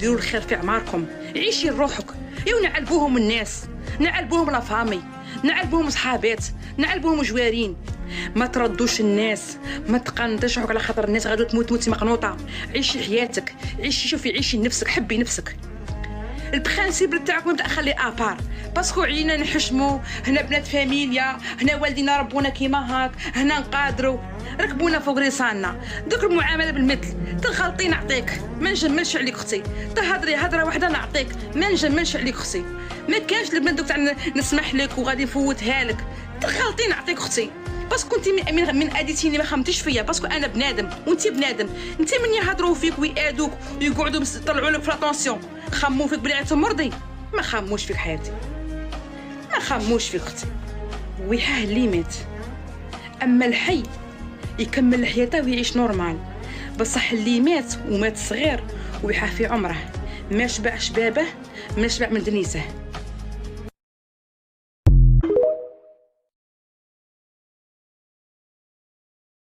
ديروا الخير في عماركم، عيشي لروحك. نعلبوهم الناس، نعلبوهم لا فامي، نعلبوهم صحابات، نعلبوهم جوارين. ما تردوش الناس، ما تقنطيش روحك على خاطر الناس غادي تموت موتي مقنوطه. عيشي حياتك، عيشي نفسك، حبي نفسك. البرانسيب تاعكم نبدا خلي ابار باسكو عينا نحشمو. هنا بنات فاميليا، هنا والدينا ربونا كيما هاك، هنا نقادروا ركبونا فوق ريصاننا. دوك المعامله بالمثل، تغلطي نعطيك ما نجملش عليك اختي، تهضري هضره واحده نعطيك ما نجملش عليك اختي. ما كانش البنات دوك تاع نسمح لك وغادي نفوتها لك، تغلطي نعطيك اختي باسكو انت من اديتيني ما خمتيش فيا، باسكو انا بنادم وانت بنادم. انت من يهضروا فيك ويادوك ويقعدوا يطلعوا لك في لاتونسيون خمو فيك بلي مرضي، ما خموش فيك حياتي، ما خموش فيك اختي. ويحاه اللي مات، اما الحي يكمل حياته ويعيش نورمال. بصح اللي مات ومات صغير ويحاه في عمره، ما شبع شبابه، ما شبع من دنيسه.